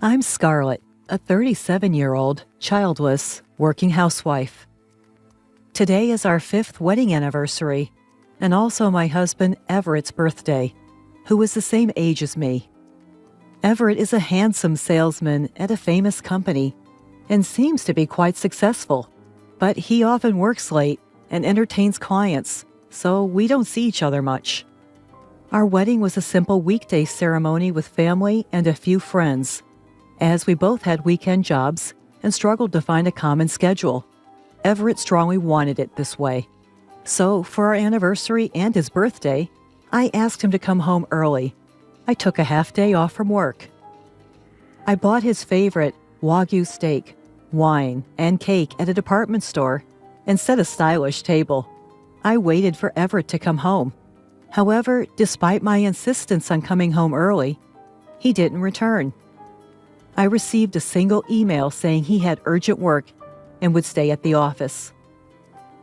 I'm Scarlett, a 37-year-old, childless, working housewife. Today is our 5th wedding anniversary, and also my husband Everett's birthday, who is the same age as me. Everett is a handsome salesman at a famous company and seems to be quite successful, but he often works late and entertains clients, so we don't see each other much. Our wedding was a simple weekday ceremony with family and a few friends, as we both had weekend jobs and struggled to find a common schedule. Everett strongly wanted it this way. So, for our anniversary and his birthday, I asked him to come home early. I took a half day off from work. I bought his favorite Wagyu steak, wine, and cake at a department store and set a stylish table. I waited for Everett to come home. However, despite my insistence on coming home early, he didn't return. I received a single email saying he had urgent work and would stay at the office.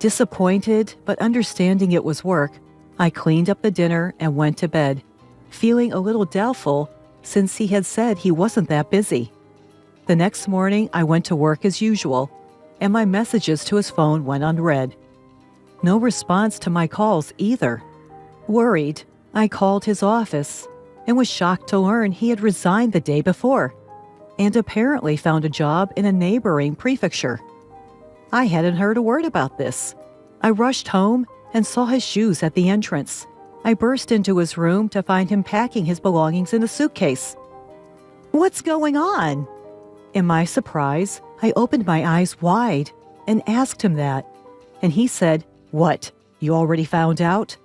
Disappointed, but understanding it was work, I cleaned up the dinner and went to bed, feeling a little doubtful since he had said he wasn't that busy. The next morning, I went to work as usual, and my messages to his phone went unread. No response to my calls either. Worried, I called his office and was shocked to learn he had resigned the day before and apparently found a job in a neighboring prefecture. I hadn't heard a word about this. I rushed home and saw his shoes at the entrance. I burst into his room to find him packing his belongings in a suitcase. "What's going on?" In my surprise, I opened my eyes wide and asked him that, and he said, "What, you already found out?"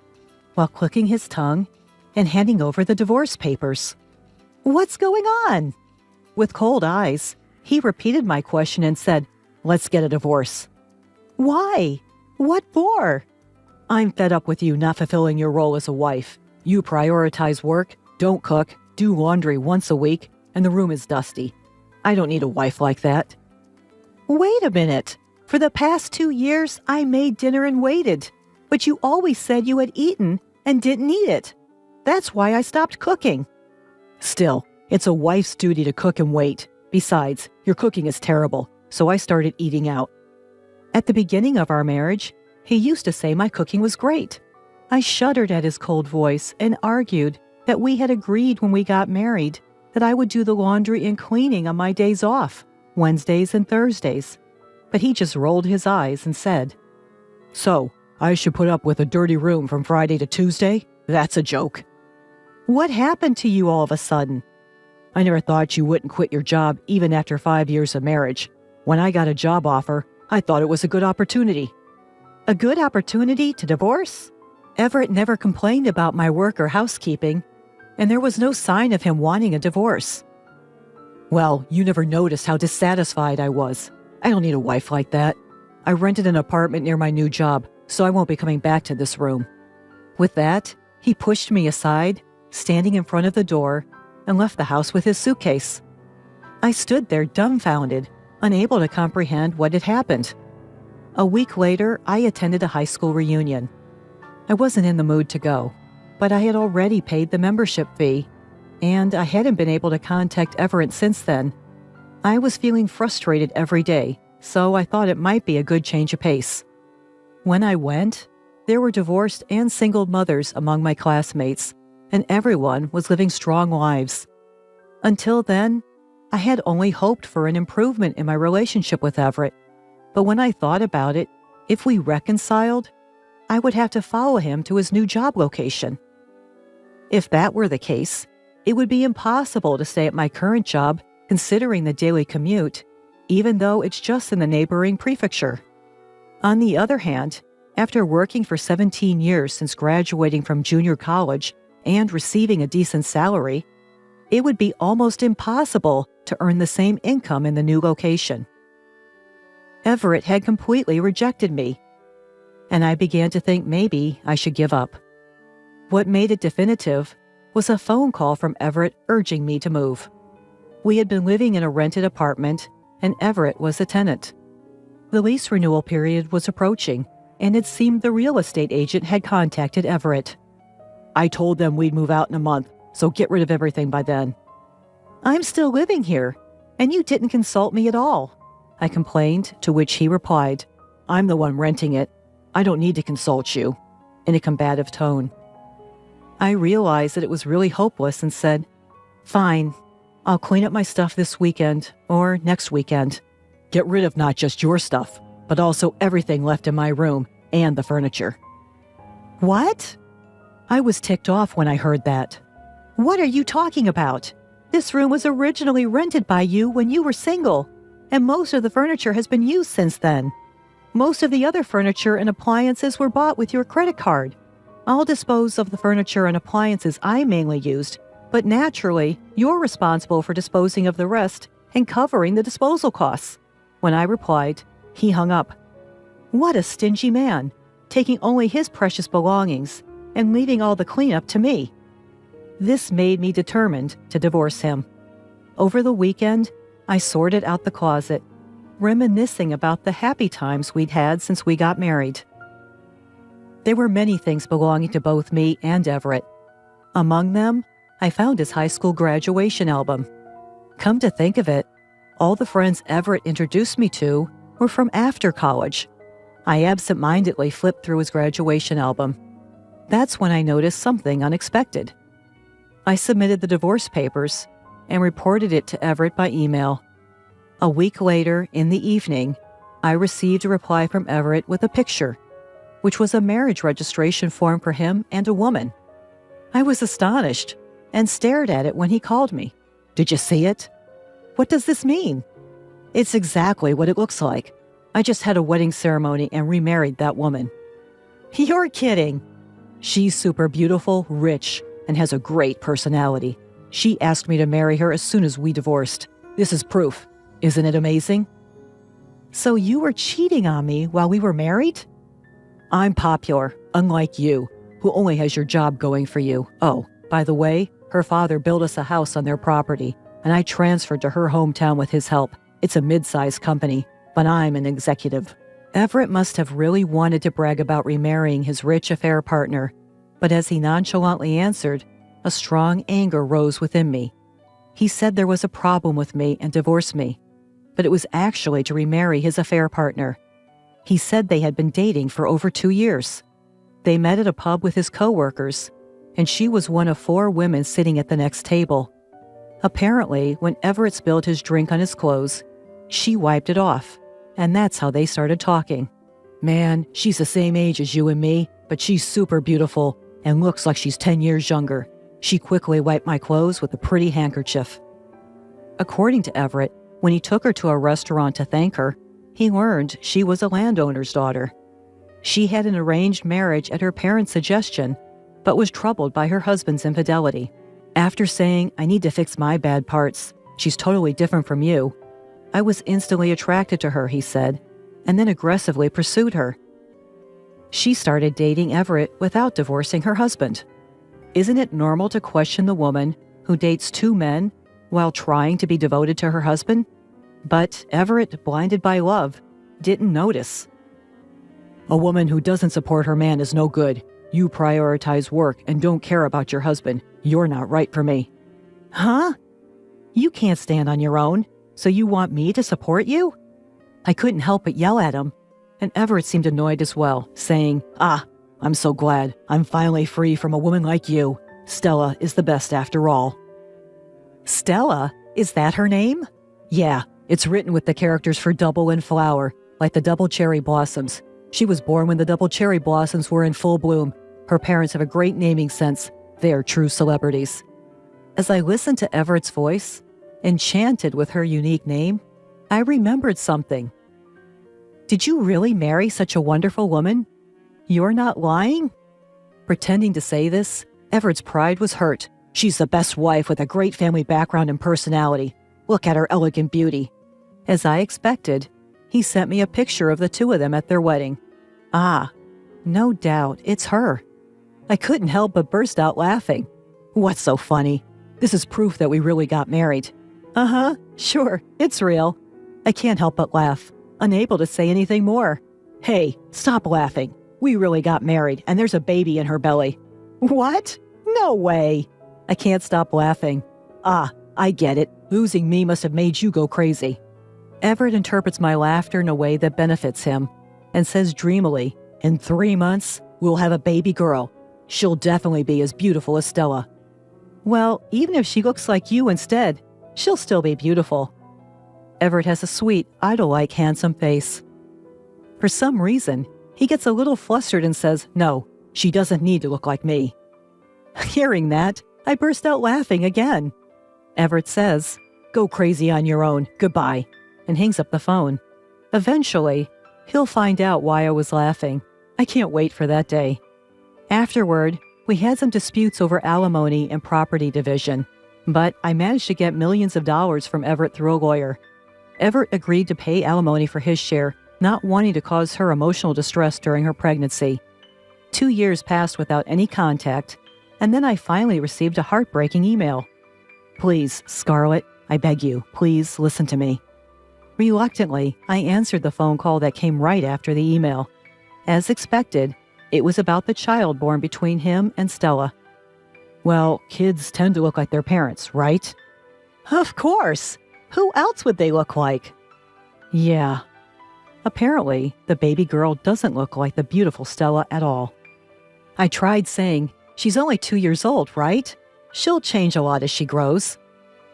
while clicking his tongue and handing over the divorce papers. "What's going on?" With cold eyes, he repeated my question and said, "Let's get a divorce." "Why? What for?" "I'm fed up with you not fulfilling your role as a wife. You prioritize work, don't cook, do laundry once a week, and the room is dusty. I don't need a wife like that." "Wait a minute. For the past 2 years, I made dinner and waited, but you always said you had eaten and didn't eat it. That's why I stopped cooking." "Still, it's a wife's duty to cook and wait. Besides, your cooking is terrible, so I started eating out." At the beginning of our marriage, he used to say my cooking was great. I shuddered at his cold voice and argued that we had agreed when we got married that I would do the laundry and cleaning on my days off, Wednesdays and Thursdays. But he just rolled his eyes and said, "So, I should put up with a dirty room from Friday to Tuesday? That's a joke." "What happened to you all of a sudden?" "I never thought you wouldn't quit your job even after 5 years of marriage. When I got a job offer, I thought it was a good opportunity." "A good opportunity to divorce?" Everett never complained about my work or housekeeping, and there was no sign of him wanting a divorce. "Well, you never noticed how dissatisfied I was. I don't need a wife like that. I rented an apartment near my new job, so I won't be coming back to this room." With that, he pushed me aside, standing in front of the door, and left the house with his suitcase. I stood there dumbfounded, unable to comprehend what had happened. A week later, I attended a high school reunion. I wasn't in the mood to go, but I had already paid the membership fee, and I hadn't been able to contact Everett since then. I was feeling frustrated every day, so I thought it might be a good change of pace. When I went, there were divorced and single mothers among my classmates, and everyone was living strong lives. Until then, I had only hoped for an improvement in my relationship with Everett, but when I thought about it, if we reconciled, I would have to follow him to his new job location. If that were the case, it would be impossible to stay at my current job considering the daily commute, even though it's just in the neighboring prefecture. On the other hand, after working for 17 years since graduating from junior college and receiving a decent salary, it would be almost impossible to earn the same income in the new location. Everett had completely rejected me, and I began to think maybe I should give up. What made it definitive was a phone call from Everett urging me to move. We had been living in a rented apartment, and Everett was a tenant. The lease renewal period was approaching, and it seemed the real estate agent had contacted Everett. "I told them we'd move out in a month, so get rid of everything by then." "I'm still living here. And you didn't consult me at all," I complained, to which he replied, "I'm the one renting it. I don't need to consult you," in a combative tone. I realized that it was really hopeless and said, "Fine, I'll clean up my stuff this weekend or next weekend. Get rid of not just your stuff, but also everything left in my room and the furniture." "What?" I was ticked off when I heard that. "What are you talking about? This room was originally rented by you when you were single, and most of the furniture has been used since then. Most of the other furniture and appliances were bought with your credit card. I'll dispose of the furniture and appliances I mainly used, but naturally, you're responsible for disposing of the rest and covering the disposal costs." When I replied, he hung up. What a stingy man, taking only his precious belongings and leaving all the cleanup to me. This made me determined to divorce him. Over the weekend, I sorted out the closet, reminiscing about the happy times we'd had since we got married. There were many things belonging to both me and Everett. Among them, I found his high school graduation album. Come to think of it, all the friends Everett introduced me to were from after college. I absent-mindedly flipped through his graduation album. That's when I noticed something unexpected. I submitted the divorce papers and reported it to Everett by email. A week later, in the evening, I received a reply from Everett with a picture, which was a marriage registration form for him and a woman. I was astonished and stared at it when he called me. "Did you see it?" "What does this mean?" "It's exactly what it looks like. I just had a wedding ceremony and remarried that woman." "You're kidding." "She's super beautiful, rich, and has a great personality. She asked me to marry her as soon as we divorced. This is proof. Isn't it amazing?" "So you were cheating on me while we were married?" "I'm popular, unlike you, who only has your job going for you. Oh, by the way, her father built us a house on their property, and I transferred to her hometown with his help. It's a mid-sized company, but I'm an executive." Everett must have really wanted to brag about remarrying his rich affair partner, but as he nonchalantly answered, a strong anger rose within me. He said there was a problem with me and divorced me, but it was actually to remarry his affair partner. He said they had been dating for over 2 years. They met at a pub with his co-workers, and she was one of 4 women sitting at the next table. Apparently, when Everett spilled his drink on his clothes, she wiped it off, and that's how they started talking. "Man, she's the same age as you and me, but she's super beautiful and looks like she's 10 years younger. She quickly wiped my clothes with a pretty handkerchief." According to Everett, when he took her to a restaurant to thank her, he learned she was a landowner's daughter. She had an arranged marriage at her parents' suggestion, but was troubled by her husband's infidelity. After saying, "I need to fix my bad parts, she's totally different from you," I was instantly attracted to her, he said, and then aggressively pursued her. She started dating Everett without divorcing her husband. Isn't it normal to question the woman who dates 2 men while trying to be devoted to her husband? But Everett, blinded by love, didn't notice. "A woman who doesn't support her man is no good. You prioritize work and don't care about your husband. You're not right for me." "Huh? You can't stand on your own, so you want me to support you?" I couldn't help but yell at him, and Everett seemed annoyed as well, saying, I'm so glad I'm finally free from a woman like you. Stella is the best after all." "Stella? Is that her name?" "Yeah, it's written with the characters for double and flower, like the double cherry blossoms. She was born when the double cherry blossoms were in full bloom. Her parents have a great naming sense. They are true celebrities." As I listened to Everett's voice, enchanted with her unique name, I remembered something. "Did you really marry such a wonderful woman? You're not lying?" Pretending to say this, Everett's pride was hurt. "She's the best wife with a great family background and personality. Look at her elegant beauty." As I expected, he sent me a picture of the 2 of them at their wedding. No doubt, it's her. I couldn't help but burst out laughing. "What's so funny? This is proof that we really got married." "Uh-huh, sure, it's real." I can't help but laugh, unable to say anything more. "Hey, stop laughing. We really got married, and there's a baby in her belly." "What? No way." I can't stop laughing. I get it. Losing me must have made you go crazy. Everett interprets my laughter in a way that benefits him and says dreamily, in 3 months, we'll have a baby girl. She'll definitely be as beautiful as Stella. Well, even if she looks like you instead, she'll still be beautiful. Everett has a sweet, idol-like handsome face. For some reason, he gets a little flustered and says, no, she doesn't need to look like me. Hearing that, I burst out laughing again. Everett says, go crazy on your own, goodbye, and hangs up the phone. Eventually, he'll find out why I was laughing. I can't wait for that day. Afterward, we had some disputes over alimony and property division, but I managed to get millions of dollars from Everett through a lawyer. Everett agreed to pay alimony for his share, not wanting to cause her emotional distress during her pregnancy. 2 years passed without any contact, and then I finally received a heartbreaking email. Please, Scarlett, I beg you, please listen to me. Reluctantly, I answered the phone call that came right after the email. As expected, it was about the child born between him and Stella. Well, kids tend to look like their parents, right? Of course! Who else would they look like? Yeah. Apparently, the baby girl doesn't look like the beautiful Stella at all. I tried saying, she's only 2 years old, right? She'll change a lot as she grows.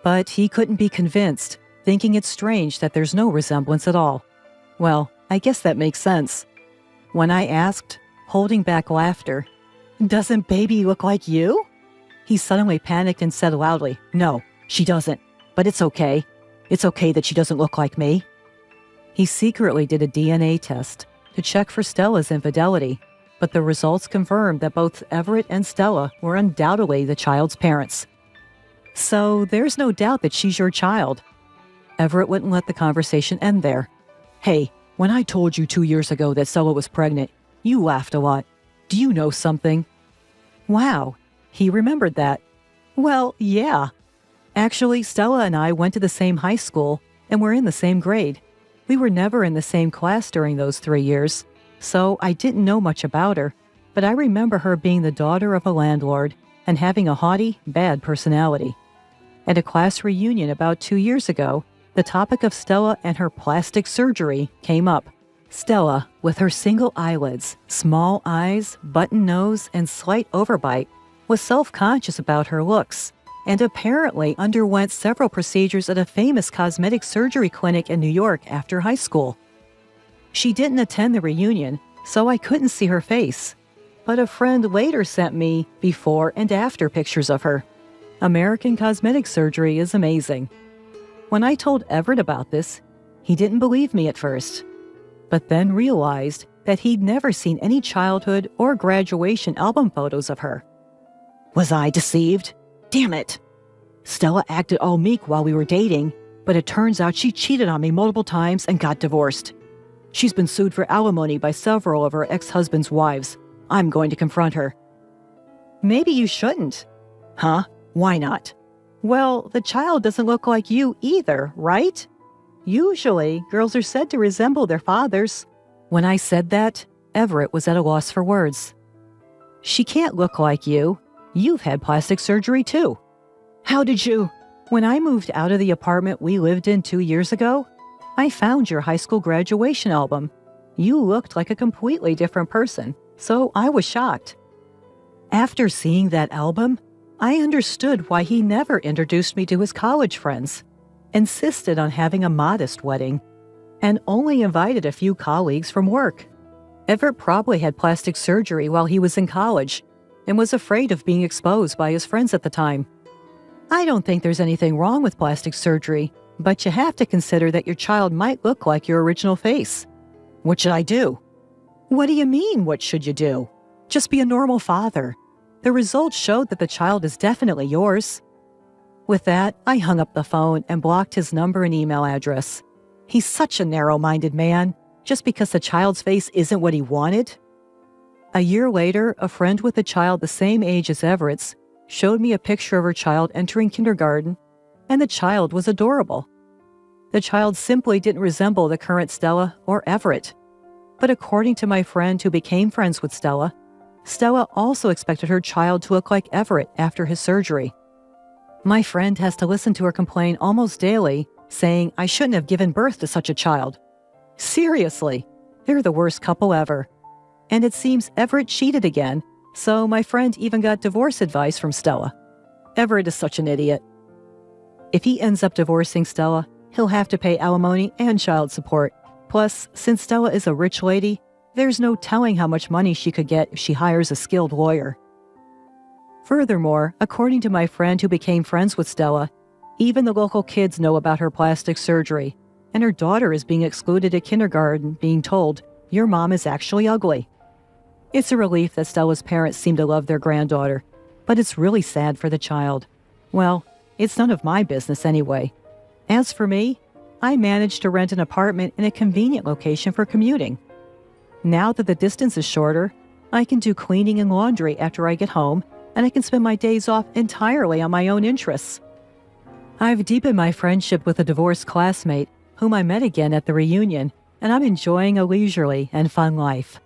But he couldn't be convinced, thinking it's strange that there's no resemblance at all. Well, I guess that makes sense. When I asked, holding back laughter, doesn't baby look like you? He suddenly panicked and said loudly, no, she doesn't, but it's okay. It's okay that she doesn't look like me. He secretly did a DNA test to check for Stella's infidelity, but the results confirmed that both Everett and Stella were undoubtedly the child's parents. So there's no doubt that she's your child. Everett wouldn't let the conversation end there. Hey, when I told you 2 years ago that Stella was pregnant, you laughed a lot. Do you know something? Wow, he remembered that. Well, yeah. Actually, Stella and I went to the same high school and were in the same grade. We were never in the same class during those 3 years, so I didn't know much about her, but I remember her being the daughter of a landlord and having a haughty, bad personality. At a class reunion about 2 years ago, the topic of Stella and her plastic surgery came up. Stella, with her single eyelids, small eyes, button nose, and slight overbite, was self-conscious about her looks and apparently underwent several procedures at a famous cosmetic surgery clinic in New York after high school. She didn't attend the reunion, so I couldn't see her face, but a friend later sent me before and after pictures of her. American cosmetic surgery is amazing. When I told Everett about this, he didn't believe me at first, but then realized that he'd never seen any childhood or graduation album photos of her. Was I deceived? Damn it! Stella acted all meek while we were dating, but it turns out she cheated on me multiple times and got divorced. She's been sued for alimony by several of her ex-husband's wives. I'm going to confront her. Maybe you shouldn't. Huh? Why not? Well, the child doesn't look like you either, right? Usually, girls are said to resemble their fathers. When I said that, Everett was at a loss for words. She can't look like you. You've had plastic surgery too. How did you? When I moved out of the apartment we lived in 2 years ago, I found your high school graduation album. You looked like a completely different person, so I was shocked. After seeing that album, I understood why he never introduced me to his college friends, insisted on having a modest wedding, and only invited a few colleagues from work. Everett probably had plastic surgery while he was in college and was afraid of being exposed by his friends at the time. I don't think there's anything wrong with plastic surgery, but you have to consider that your child might look like your original face. What should I do? What do you mean, what should you do? Just be a normal father. The results showed that the child is definitely yours. With that, I hung up the phone and blocked his number and email address. He's such a narrow-minded man, just because the child's face isn't what he wanted. A year later, a friend with a child the same age as Everett's showed me a picture of her child entering kindergarten, and the child was adorable. The child simply didn't resemble the current Stella or Everett. But according to my friend who became friends with Stella, Stella also expected her child to look like Everett after his surgery. My friend has to listen to her complain almost daily, saying I shouldn't have given birth to such a child. Seriously, they're the worst couple ever. And it seems Everett cheated again, so my friend even got divorce advice from Stella. Everett is such an idiot. If he ends up divorcing Stella, he'll have to pay alimony and child support. Plus, since Stella is a rich lady, there's no telling how much money she could get if she hires a skilled lawyer. Furthermore, according to my friend who became friends with Stella, even the local kids know about her plastic surgery, and her daughter is being excluded at kindergarten, being told, "Your mom is actually ugly." It's a relief that Stella's parents seem to love their granddaughter, but it's really sad for the child. Well, it's none of my business anyway. As for me, I managed to rent an apartment in a convenient location for commuting. Now that the distance is shorter, I can do cleaning and laundry after I get home, and I can spend my days off entirely on my own interests. I've deepened my friendship with a divorced classmate whom I met again at the reunion, and I'm enjoying a leisurely and fun life.